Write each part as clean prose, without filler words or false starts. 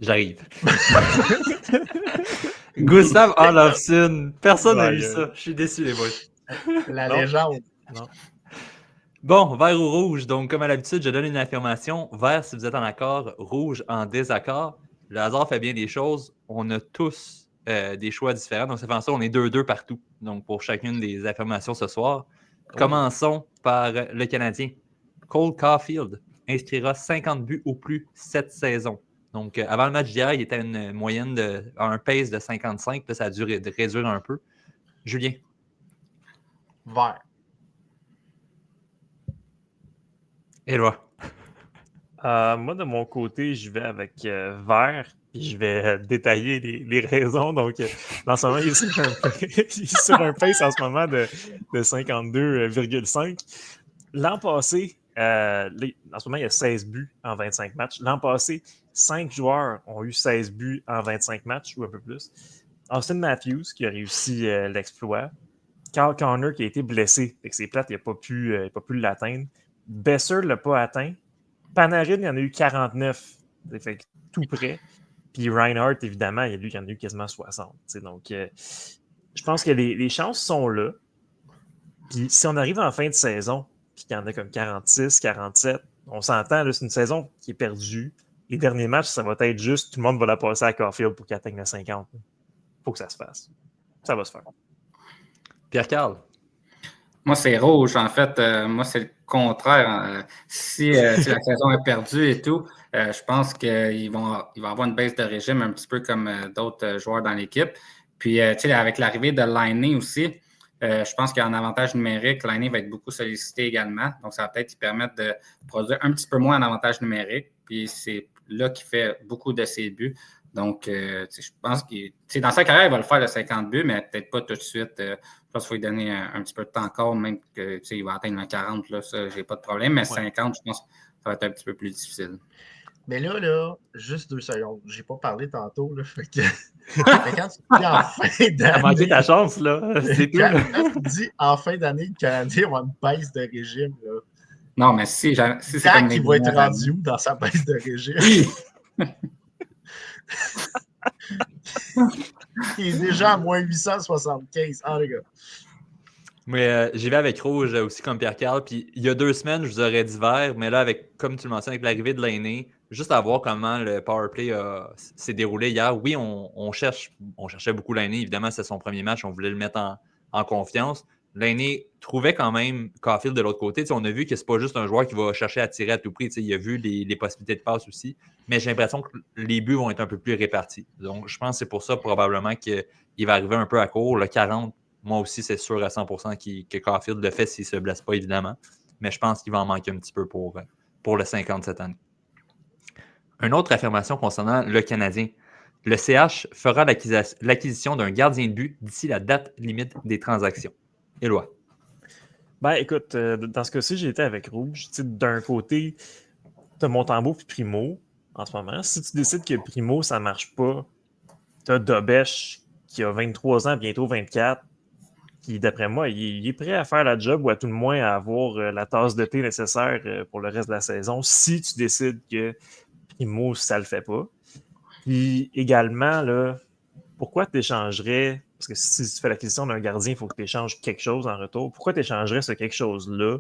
J'arrive. Gustav Olofsson. Personne n'a vu ça. Je suis déçu, les boys. La légende. Non. Bon, vert ou rouge. Donc, comme à l'habitude, je donne une affirmation. Vert si vous êtes en accord, rouge en désaccord. Le hasard fait bien des choses. On a tous des choix différents. Donc, ça fait en sorte qu'on est 2-2 partout. Donc, pour chacune des affirmations ce soir. Commençons par le Canadien. Cole Caulfield inscrira 50 buts ou plus cette saison. Donc, avant le match d'hier, il était à une moyenne à un pace de 55. Là, ça a dû réduire un peu. Julien. Vert. Éloi. Moi, de mon côté, je vais avec vert, puis je vais détailler les raisons. Donc, en ce moment, il est sur un pace en ce moment de 52,5. L'an passé, en ce moment, il y a 16 buts en 25 matchs. L'an passé, 5 joueurs ont eu 16 buts en 25 matchs ou un peu plus. Austin Matthews, qui a réussi l'exploit. Carl Connor, qui a été blessé. Fait que c'est plate, il n'a pas pu l'atteindre. Besser ne l'a pas atteint. Panarin, il y en a eu 49. Fait que tout près. Puis Reinhardt, évidemment, il y en a eu quasiment 60. Donc, je pense que les chances sont là. Puis si on arrive en fin de saison, puis qu'il y en a comme 46, 47, on s'entend, là, c'est une saison qui est perdue. Les derniers matchs, ça va être juste, tout le monde va la passer à Caulfield pour qu'il atteigne le 50. Il faut que ça se fasse. Ça va se faire. Pierre-Carl. Moi, c'est rouge. En fait, moi, c'est le contraire. Si la saison est perdue et tout, je pense qu'il va avoir une baisse de régime un petit peu comme d'autres joueurs dans l'équipe. Puis, avec l'arrivée de Laine aussi, je pense qu'il y a un avantage numérique. Laine va être beaucoup sollicité également. Donc, ça va peut-être lui permettre de produire un petit peu moins en avantage numérique. Puis, c'est là qu'il fait beaucoup de ses buts. Donc, je pense que dans sa carrière, il va le faire le 50 buts, mais peut-être pas tout de suite. Je pense qu'il faut lui donner un petit peu de temps encore, même qu'il va atteindre le 40, là, ça, j'ai pas de problème. Mais 50, je pense que ça va être un petit peu plus difficile. Mais là, juste 2 secondes. J'ai pas parlé tantôt. Là, fait que... Mais quand tu dis en fin d'année. T'as manqué ta chance, là. C'est tout. Quand tu dis en fin d'année, le Canadien va une baisse de régime, là. Non, mais si c'est Dak, comme il va être rendu où dans sa baisse de régime? Il est déjà à moins 875. Ah, les gars. Mais j'y vais avec rouge aussi comme Pierre-Carl. Puis il y a 2 semaines, je vous aurais dit vert, mais là, comme tu le mentionnes, avec l'arrivée de Laine, juste à voir comment le powerplay s'est déroulé hier. Oui, on cherchait beaucoup Laine. Évidemment, c'est son premier match. On voulait le mettre en confiance. Laine trouvait quand même Caulfield de l'autre côté. On a vu que c'est pas juste un joueur qui va chercher à tirer à tout prix. Il a vu les possibilités de passe aussi. Mais j'ai l'impression que les buts vont être un peu plus répartis. Donc, je pense que c'est pour ça probablement qu'il va arriver un peu à court. Le 40, moi aussi, c'est sûr à 100% que Caulfield le fait s'il ne se blesse pas, évidemment. Mais je pense qu'il va en manquer un petit peu pour le 50 cette année. Une autre affirmation concernant le Canadien. Le CH fera l'acquisition d'un gardien de but d'ici la date limite des transactions. Éloi. Ben, écoute, dans ce cas-ci, j'ai été avec rouge. D'un côté, tu as Montembeault et Primo en ce moment. Si tu décides que Primo, ça ne marche pas, tu as Dobèche qui a 23 ans, bientôt 24, qui, d'après moi, il est prêt à faire la job ou à tout le moins à avoir la tasse de thé nécessaire pour le reste de la saison si tu décides que Primo, ça le fait pas. Puis également, là, pourquoi tu échangerais, parce que si tu fais l'acquisition d'un gardien, il faut que tu échanges quelque chose en retour. Pourquoi tu échangerais ce quelque chose-là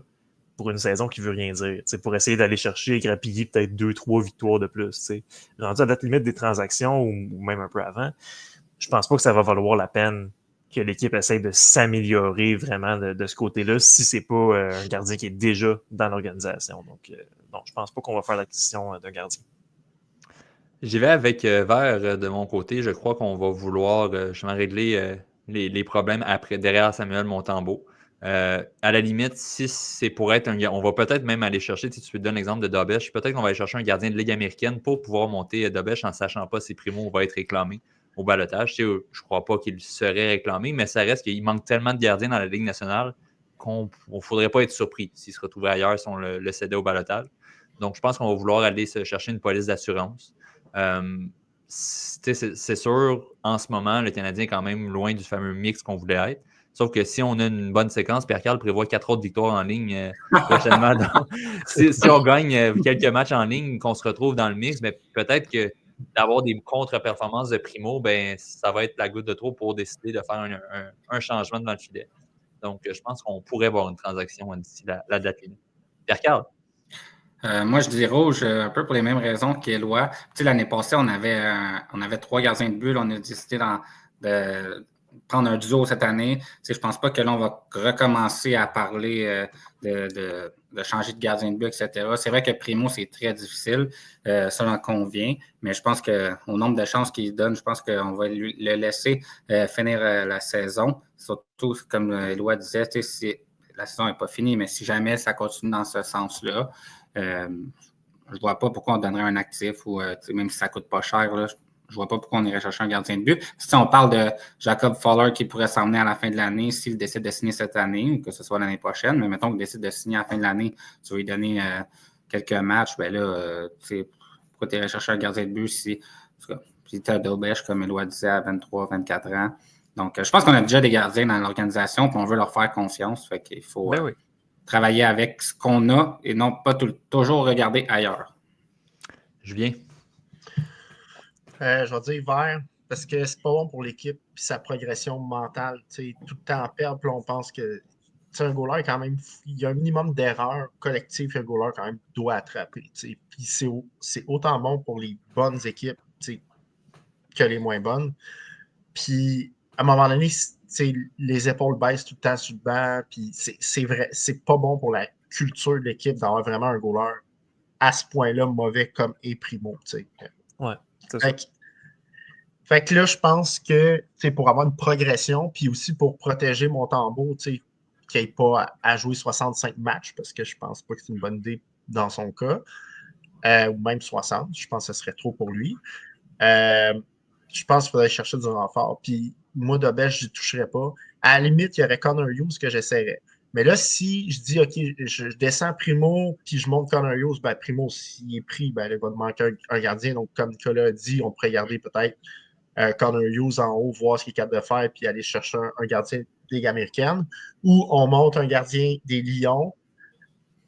pour une saison qui ne veut rien dire? Pour essayer d'aller chercher et grappiller peut-être 2-3 victoires de plus. Rendu à la date limite des transactions ou même un peu avant, je pense pas que ça va valoir la peine que l'équipe essaye de s'améliorer vraiment de ce côté-là si c'est pas un gardien qui est déjà dans l'organisation. Donc, non, je pense pas qu'on va faire l'acquisition d'un gardien. J'y vais avec vert de mon côté. Je crois qu'on va vouloir justement régler les problèmes derrière Samuel Montembeault. À la limite, si c'est pour être on va peut-être même aller chercher, si tu donnes l'exemple de Dobèche, peut-être qu'on va aller chercher un gardien de Ligue américaine pour pouvoir monter Dobèche en sachant pas si Primo va être réclamé au balotage. Je ne crois pas qu'il serait réclamé, mais ça reste qu'il manque tellement de gardiens dans la Ligue nationale qu'on ne faudrait pas être surpris s'il se retrouvait ailleurs si on le cédait au balotage. Donc, je pense qu'on va vouloir aller se chercher une police d'assurance. C'est sûr, en ce moment, le Canadien est quand même loin du fameux mix qu'on voulait être. Sauf que si on a une bonne séquence, Pierre-Carl prévoit 4 autres victoires en ligne prochainement. Donc, si on gagne quelques matchs en ligne, qu'on se retrouve dans le mix, mais peut-être que d'avoir des contre-performances de Primo, ben, ça va être la goutte de trop pour décider de faire un changement devant le filet. Donc, je pense qu'on pourrait voir une transaction d'ici la date limite. Pierre-Carl? Moi, je dis rouge un peu pour les mêmes raisons qu'Éloi. Tu sais, l'année passée, on avait 3 gardiens de but. On a décidé de prendre un duo cette année. Tu sais, je pense pas que là, on va recommencer à parler de changer de gardien de but, etc. C'est vrai que Primo, c'est très difficile. Ça en convient. Mais je pense qu'au nombre de chances qu'il donne, je pense qu'on va le laisser finir la saison. Surtout, comme Éloi disait, tu sais, la saison n'est pas finie, mais si jamais ça continue dans ce sens-là, je ne vois pas pourquoi on donnerait un actif ou même si ça ne coûte pas cher, là, je ne vois pas pourquoi on irait chercher un gardien de but. Si on parle de Jacob Fowler qui pourrait s'emmener à la fin de l'année s'il décide de signer cette année ou que ce soit l'année prochaine, mais mettons qu'il décide de signer à la fin de l'année, tu vas lui donner quelques matchs, ben là, pourquoi tu irais chercher un gardien de but si tu as Dobèche, comme Éloi disait, à 23, 24 ans. Donc, je pense qu'on a déjà des gardiens dans l'organisation et on veut leur faire confiance. Fait qu'il faut travailler avec ce qu'on a et non pas toujours regarder ailleurs. Julien? Je vais dire vert parce que c'est pas bon pour l'équipe et sa progression mentale. Tout le temps en perdre, puis on pense que un goaler, quand même, il y a un minimum d'erreurs collectives qu'un goaler, quand même, doit attraper. Puis c'est autant bon pour les bonnes équipes que les moins bonnes. Puis, à un moment donné, les épaules baissent tout le temps sur le banc. Puis, c'est vrai, c'est pas bon pour la culture de l'équipe d'avoir vraiment un goaler à ce point-là mauvais comme est Primo. Ouais, c'est ça. Fait que là, je pense que pour avoir une progression, puis aussi pour protéger Montembeault, qu'il n'ait pas à jouer 65 matchs, parce que je pense pas que c'est une bonne idée dans son cas, ou même 60, je pense que ce serait trop pour lui. Je pense qu'il faudrait chercher du renfort. Puis moi, Dobèche, je n'y toucherais pas. À la limite, il y aurait Connor Hughes que j'essaierais. Mais là, si je dis, OK, je descends Primo, puis je monte Connor Hughes, ben Primo, s'il est pris, ben, il va te manquer un gardien. Donc, comme Nicolas a dit, on pourrait garder peut-être Connor Hughes en haut, voir ce qu'il est capable de faire, puis aller chercher un gardien de Ligue américaine. Ou on monte un gardien des Lions.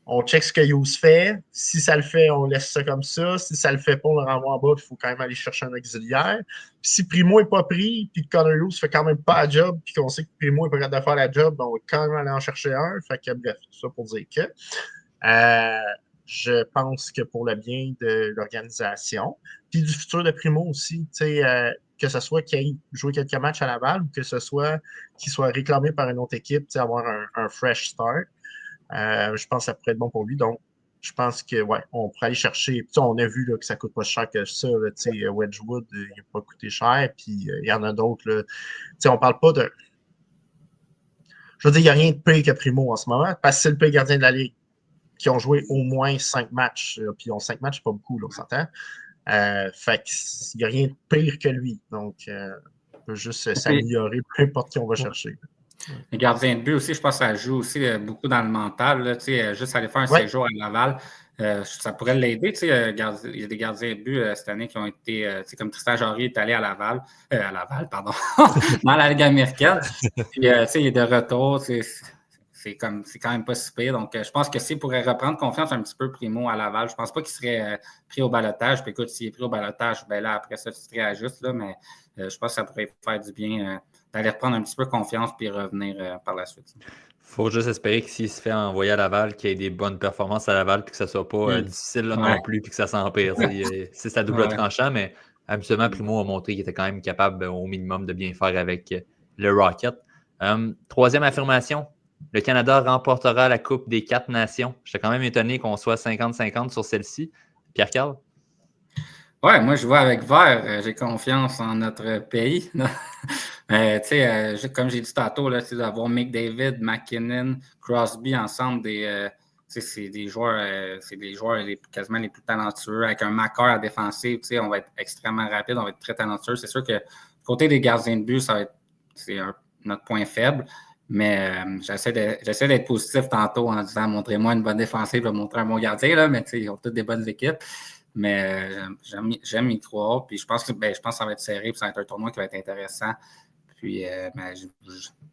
On check ce que Hughes fait. Si ça le fait, on laisse ça comme ça. Si ça le fait pas, on le renvoie en bas. Il faut quand même aller chercher un auxiliaire. Puis si Primo n'est pas pris, puis que Connor Hughes fait quand même pas la job, puis qu'on sait que Primo est prêt de faire la job, ben on va quand même aller en chercher un. Fait que bref, tout ça pour dire que je pense que pour le bien de l'organisation, puis du futur de Primo aussi, que ce soit qu'il ait joué quelques matchs à Laval ou que ce soit qu'il soit réclamé par une autre équipe, avoir un fresh start. Je pense que ça pourrait être bon pour lui. Donc, je pense que on pourrait aller chercher. On a vu là, que ça ne coûte pas cher que ça. Là, Wedgwood, il n'a pas coûté cher. Puis il y en a d'autres. On ne parle pas de. Je veux dire, il n'y a rien de pire que Primo en ce moment, parce que c'est le pire gardien de la Ligue qui ont joué au moins 5 matchs. Puis 5 matchs, c'est pas beaucoup, là, on s'entend. Fait qu'il n'y a rien de pire que lui. Donc, on peut juste s'améliorer, peu importe qui on va chercher. Les gardiens de but aussi, je pense que ça joue aussi beaucoup dans le mental. Là, juste aller faire un séjour à Laval, ça pourrait l'aider. Il y a des gardiens de but cette année qui ont été, comme Tristan Jarry est allé à Laval, dans la Ligue américaine. Puis, il est de retour. C'est quand même pas si pire. Donc, je pense que s'il pourrait reprendre confiance un petit peu Primo à Laval, je pense pas qu'il serait pris au balotage. Puis écoute, s'il est pris au balotage, ben là, après ça, tu te réajustes. Là, mais je pense que ça pourrait faire du bien d'aller reprendre un petit peu confiance puis revenir par la suite. Faut juste espérer que s'il se fait envoyer à Laval, qu'il y ait des bonnes performances à Laval puis que ça soit pas difficile là, non plus puis que ça s'empire. C'est à double tranchant, mais habituellement, Primo a montré qu'il était quand même capable au minimum de bien faire avec le Rocket. Troisième affirmation, le Canada remportera la Coupe des 4 nations. J'étais quand même étonné qu'on soit 50-50 sur celle-ci. Pierre-Carl? Ouais, moi, je vois avec vert. J'ai confiance en notre pays. Comme j'ai dit tantôt, d'avoir McDavid, McKinnon, Crosby ensemble, c'est des joueurs, quasiment les plus talentueux. Avec un Makar à défensive, on va être extrêmement rapide, on va être très talentueux. C'est sûr que côté des gardiens de but, c'est notre point faible. Mais j'essaie d'être positif tantôt en disant montrez-moi une bonne défensive, je vais montrer un bon gardien, là, mais ils ont toutes des bonnes équipes. Mais j'aime y croire. Puis je pense que ça va être serré, puis ça va être un tournoi qui va être intéressant. Puis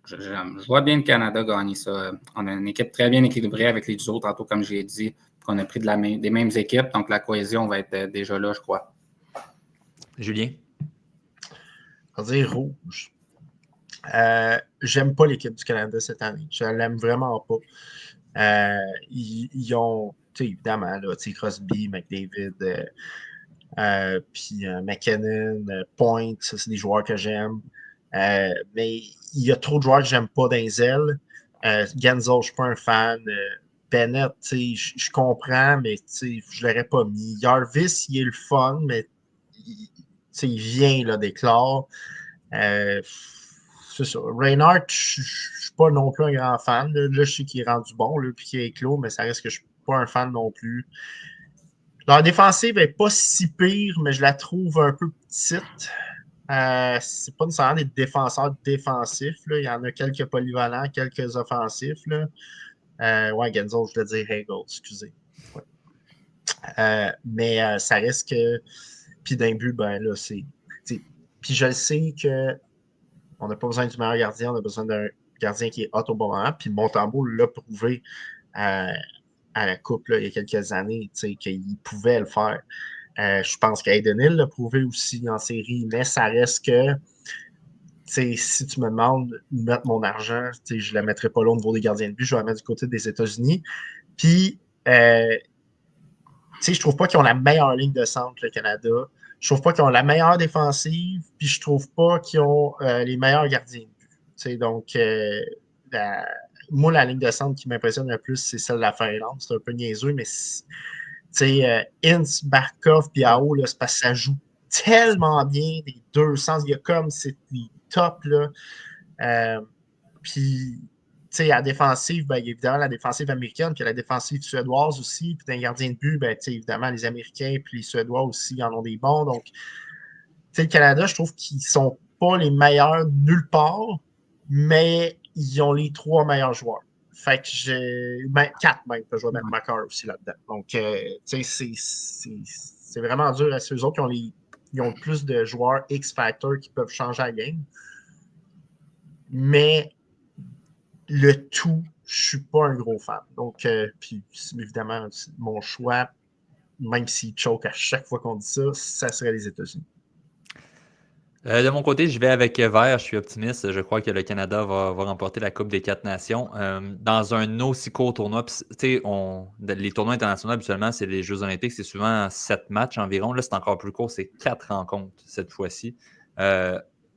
je vois bien le Canada gagner ça. On a une équipe très bien équilibrée avec les autres, tantôt, comme j'ai dit, qu'on a pris des mêmes équipes. Donc la cohésion va être déjà là, je crois. Julien? On va dire rouge. J'aime pas l'équipe du Canada cette année. Je l'aime vraiment pas. Ils ont, évidemment, là, Crosby, McDavid, puis McKinnon, Point, ça, c'est des joueurs que j'aime. Mais il y a trop de joueurs que j'aime pas dans les ailes. Genzel, je suis pas un fan. Bennett, je comprends, mais je l'aurais pas mis. Jarvis, il est le fun, mais il vient là, d'éclore. C'est ça. Reinhardt, je ne suis pas non plus un grand fan. Là, je sais qu'il est rendu bon, là, puis qu'il est éclos, mais ça reste que je ne suis pas un fan non plus. Leur défensive n'est pas si pire, mais je la trouve un peu petite. C'est pas nécessairement des défenseurs défensifs. Là. Il y en a quelques polyvalents, quelques offensifs. Là. Genzel, je dois dire Hagel, excusez. Ouais. Mais ça reste que. Puis d'un but, ben là, c'est. Puis je le sais que on n'a pas besoin du meilleur gardien, on a besoin d'un gardien qui est hot au bon moment. Puis Montembeault l'a prouvé à la Coupe là, il y a quelques années qu'il pouvait le faire. Je pense qu'Aiden Hill l'a prouvé aussi en série, mais ça reste que si tu me demandes de mettre mon argent, je ne la mettrai pas là au niveau des gardiens de but, je vais la mettre du côté des États-Unis. Puis, je trouve pas qu'ils ont la meilleure ligne de centre, le Canada. Je trouve pas qu'ils ont la meilleure défensive, puis je trouve pas qu'ils ont les meilleurs gardiens de but. Donc, moi, la ligne de centre qui m'impressionne le plus, c'est celle de la Finlande. C'est un peu niaiseux, mais Ince, Barkov, puis Ao, c'est parce que ça joue tellement bien des deux sens. Il y a comme c'est les top, là. Puis, à la défensive, ben, évidemment, la défensive américaine, puis la défensive suédoise aussi. Puis, dans les gardiens de but, ben, évidemment, les Américains puis les Suédois aussi en ont des bons. Donc, le Canada, je trouve qu'ils ne sont pas les meilleurs nulle part, mais ils ont les 3 meilleurs joueurs. Fait que j'ai. Ben, 4 même, je vais mettre Makar aussi là-dedans. Donc, c'est vraiment dur. C'est eux autres qui ont le plus de joueurs X-Factor qui peuvent changer la game. Mais le tout, je suis pas un gros fan. Donc, puis évidemment, mon choix, même s'il choke à chaque fois qu'on dit ça, ça serait les États-Unis. De mon côté, je vais avec vert. Je suis optimiste. Je crois que le Canada va remporter la Coupe des 4 Nations dans un aussi court tournoi. Les tournois internationaux, habituellement, c'est les Jeux Olympiques. C'est souvent 7 matchs environ. Là, c'est encore plus court. C'est 4 rencontres cette fois-ci.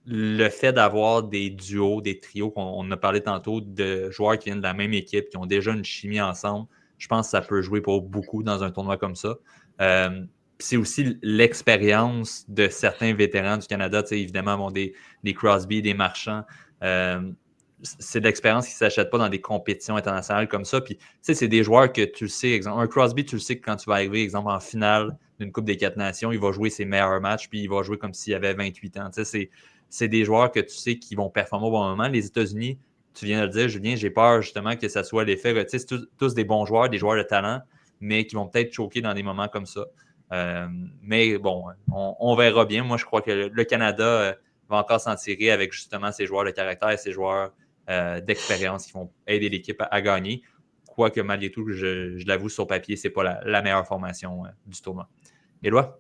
Le fait d'avoir des duos, des trios, on a parlé tantôt de joueurs qui viennent de la même équipe, qui ont déjà une chimie ensemble, je pense que ça peut jouer pour beaucoup dans un tournoi comme ça. C'est aussi l'expérience de certains vétérans du Canada. Évidemment, bon, des Crosby, des Marchands. C'est de l'expérience qui ne s'achète pas dans des compétitions internationales comme ça. Puis, c'est des joueurs que tu le sais, exemple, un Crosby, tu le sais que quand tu vas arriver, exemple, en finale d'une Coupe des 4 Nations, il va jouer ses meilleurs matchs, puis il va jouer comme s'il avait 28 ans. C'est des joueurs que tu sais qui vont performer au bon moment. Les États-Unis, tu viens de le dire, Julien, j'ai peur justement que ça soit l'effet. C'est tous des bons joueurs, des joueurs de talent, mais qui vont peut-être choquer dans des moments comme ça. Mais bon, on verra bien. Moi, je crois que le Canada va encore s'en tirer avec justement ces joueurs de caractère et ces joueurs d'expérience qui vont aider l'équipe à gagner. Quoique, malgré tout, je l'avoue, sur papier, ce n'est pas la meilleure formation du tournoi. Éloi?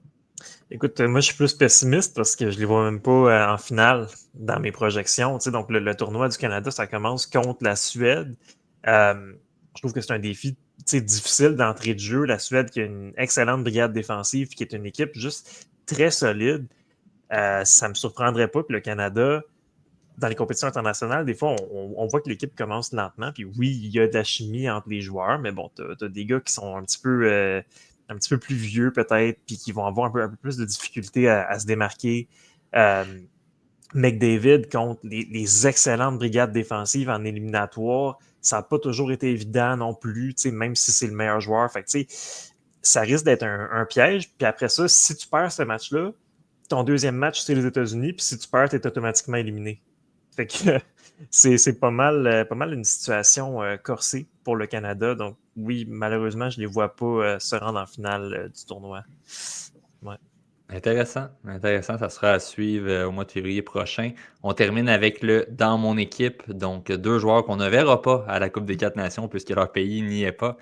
Écoute, moi, je suis plus pessimiste parce que je ne les vois même pas en finale dans mes projections. Donc, le tournoi du Canada, ça commence contre la Suède. Je trouve que c'est un défi difficile d'entrée de jeu. La Suède qui a une excellente brigade défensive, qui est une équipe juste très solide. Ça ne me surprendrait pas que le Canada, dans les compétitions internationales, des fois, on voit que l'équipe commence lentement. Puis oui, il y a de la chimie entre les joueurs, mais bon, tu as des gars qui sont un petit peu plus vieux peut-être, puis qui vont avoir un peu plus de difficulté à se démarquer. McDavid contre les excellentes brigades défensives en éliminatoire, ça n'a pas toujours été évident non plus, même si c'est le meilleur joueur. Fait que, ça risque d'être un piège. Puis après ça, si tu perds ce match-là, ton deuxième match, c'est les États-Unis, puis si tu perds, tu es automatiquement éliminé. Fait que c'est pas mal une situation corsée pour le Canada. Donc oui, malheureusement, je ne les vois pas se rendre en finale du tournoi. Ouais. Intéressant, ça sera à suivre au mois de février prochain. On termine avec le « Dans mon équipe », donc 2 joueurs qu'on ne verra pas à la Coupe des 4 Nations puisque leur pays n'y est pas.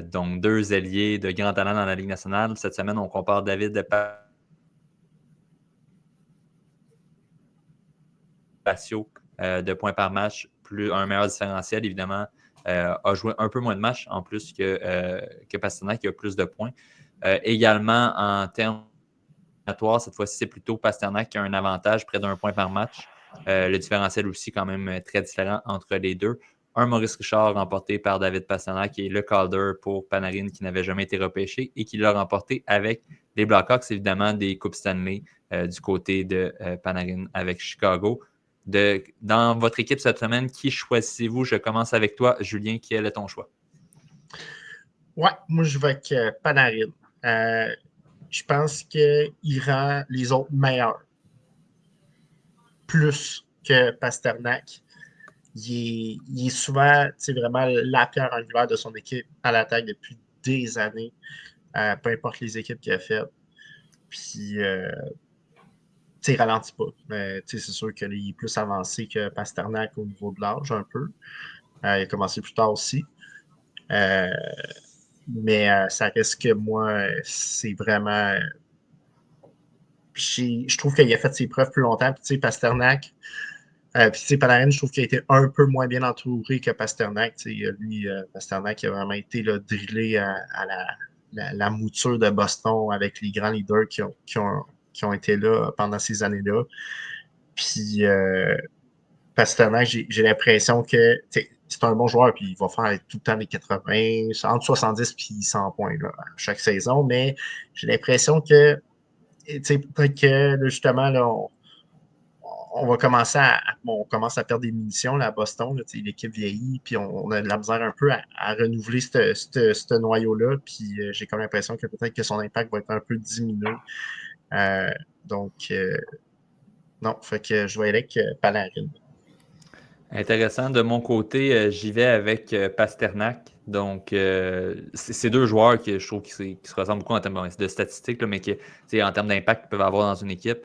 Donc 2 ailiers de grand talent dans la Ligue nationale. Cette semaine, on compare David ratio de points par match, plus un meilleur différentiel, évidemment, a joué un peu moins de matchs en plus que Pastrnak, qui a plus de points. Également, en termes cette fois-ci, c'est plutôt Pastrnak qui a un avantage, près d'un point par match. Le différentiel aussi, quand même, très différent entre les deux. Un Maurice Richard remporté par David Pastrnak et le Calder pour Panarin qui n'avait jamais été repêché et qui l'a remporté avec les Blackhawks, évidemment, des Coupes Stanley du côté de Panarin avec Chicago. Dans votre équipe cette semaine, qui choisissez-vous? Je commence avec toi, Julien. Quel est ton choix? Ouais, moi, je vais avec Panarin. Je pense qu'il rend les autres meilleurs. Plus que Pastrnak. Il est souvent vraiment la pierre angulaire de son équipe à l'attaque depuis des années, peu importe les équipes qu'il a faites. Puis, il ralentit pas. Mais c'est sûr qu'il est plus avancé que Pastrnak au niveau de l'âge, un peu. Il a commencé plus tard aussi. Mais ça reste que moi, c'est vraiment. Je trouve qu'il a fait ses preuves plus longtemps. Puis, Pastrnak. Puis, Panarin, je trouve qu'il a été un peu moins bien entouré que Pastrnak. Lui, Pastrnak, il a vraiment été là, drillé à la mouture de Boston avec les grands leaders qui ont été là pendant ces années-là. Puis, Pastrnak, j'ai l'impression que c'est un bon joueur, puis il va faire tout le temps les 80, entre 70 et 100 points là, chaque saison. Mais j'ai l'impression que, peut-être que là, justement, là, on va commencer on commence à perdre des munitions là, à Boston. Là, l'équipe vieillit, puis on a de la misère un peu à renouveler ce noyau-là. Puis j'ai comme l'impression que peut-être que son impact va être un peu diminué. Donc, non, fait que je vais aller avec Panarin. Intéressant. De mon côté, j'y vais avec Pastrnak. Donc, c'est deux joueurs que je trouve qui se ressemblent beaucoup en termes de statistiques, là, mais qui, en termes d'impact qu'ils peuvent avoir dans une équipe.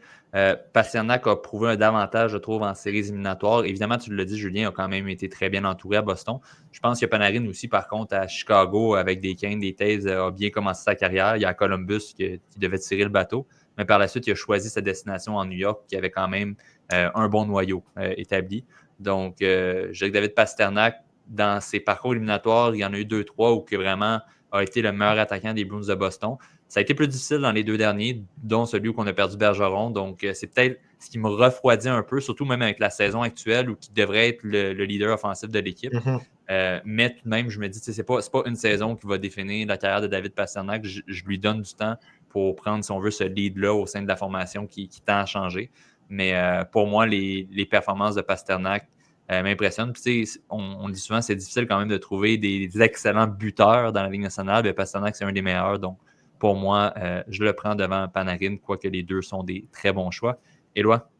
Pastrnak a prouvé un davantage, je trouve, en séries éliminatoires. Évidemment, tu l'as dit, Julien a quand même été très bien entouré à Boston. Je pense que Panarin aussi, par contre, à Chicago, avec des Canes, des Taves, a bien commencé sa carrière. Il y a Columbus qui devait tirer le bateau. Mais par la suite, il a choisi sa destination en New York, qui avait quand même un bon noyau établi. Donc, je dirais que David Pastrnak, dans ses parcours éliminatoires, il y en a eu 2-3 où il vraiment a été le meilleur attaquant des Bruins de Boston. Ça a été plus difficile dans les deux derniers, dont celui où on a perdu Bergeron. Donc, c'est peut-être ce qui me refroidit un peu, surtout même avec la saison actuelle où il devrait être le leader offensif de l'équipe. Mm-hmm. Mais tout de même, je me dis, c'est pas une saison qui va définir la carrière de David Pastrnak. Je lui donne du temps pour prendre, si on veut, ce lead-là au sein de la formation qui tend à changer. Mais pour moi, les performances de Pastrnak m'impressionnent. Puis, on dit souvent que c'est difficile quand même de trouver des excellents buteurs dans la Ligue nationale. Mais Pastrnak, c'est un des meilleurs. Donc, pour moi, je le prends devant Panarin, quoique les deux sont des très bons choix. Éloi?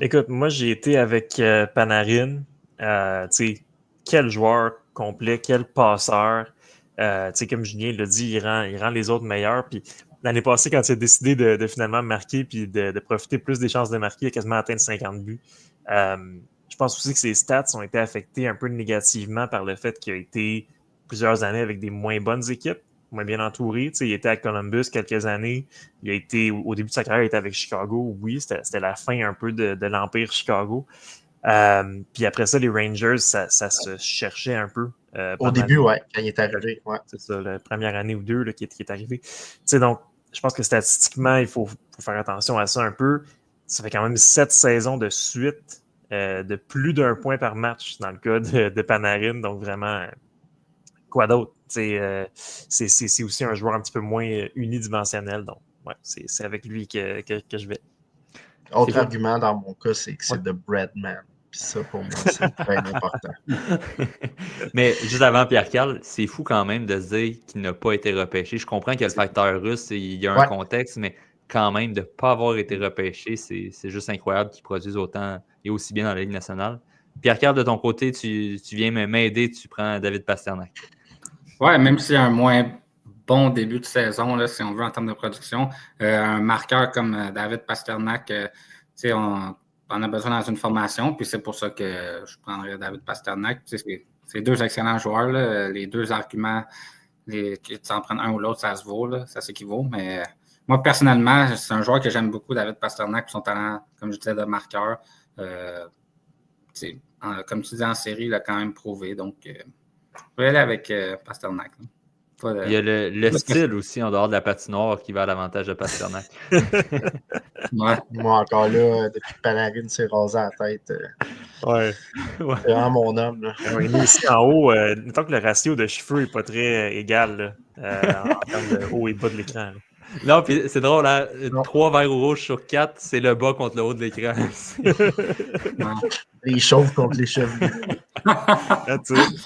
Écoute, moi, j'ai été avec Panarin. Quel joueur complet, quel passeur. Comme Julien l'a dit, il rend les autres meilleurs. Puis l'année passée, quand il a décidé de finalement marquer puis de profiter plus des chances de marquer, il a quasiment atteint 50 buts. Je pense aussi que ses stats ont été affectés un peu négativement par le fait qu'il a été plusieurs années avec des moins bonnes équipes, moins bien entouré. Il était à Columbus quelques années. Il a été, au début de sa carrière, il était avec Chicago. Oui, c'était la fin un peu de l'Empire Chicago. Puis après ça, les Rangers, ça se cherchait un peu. Au début, ouais, quand il est arrivé. Ouais. C'est ça, la première année ou deux là, qui est arrivé. Donc, je pense que statistiquement, il faut faire attention à ça un peu. Ça fait quand même 7 saisons de suite de plus d'un point par match dans le cas de Panarin. Donc, vraiment, quoi d'autre? C'est aussi un joueur un petit peu moins unidimensionnel. Donc, ouais, c'est avec lui que je vais. Autre argument dans mon cas, c'est que c'est The Breadman. Puis ça, pour moi, c'est très important. Mais juste avant Pierre-Carl, c'est fou quand même de se dire qu'il n'a pas été repêché. Je comprends qu'il y a le facteur russe, il y a un contexte, mais quand même, de ne pas avoir été repêché, c'est juste incroyable qu'il produise autant et aussi bien dans la Ligue nationale. Pierre-Carl, de ton côté, tu viens m'aider, tu prends David Pastrnak. Ouais, même s'il y a un moins bon début de saison, là, si on veut, en termes de production, un marqueur comme David Pastrnak, on a besoin dans une formation, puis c'est pour ça que je prendrais David Pastrnak. C'est deux excellents joueurs, là, les deux arguments, que tu en prennes un ou l'autre, ça se vaut, là, ça s'équivaut, mais moi, personnellement, c'est un joueur que j'aime beaucoup, David Pastrnak, pour son talent, comme je disais, de marqueur. Comme tu dis, en série, il a quand même prouvé. Donc, je vais aller avec Pasternak. Il y a le style aussi en dehors de la patinoire qui va à l'avantage de Pasternak. Ouais. Moi, encore là, depuis que Panarin s'est rasé la tête, Ouais. c'est vraiment mon homme. Là. Ouais, nous ici en haut, tant que le ratio de cheveux n'est pas très égal là, en termes de haut et bas de l'écran. Là. Non, puis c'est drôle, hein? Non. 3 verres rouges sur 4, c'est le bas contre le haut de l'écran. Les chauves contre les cheveux.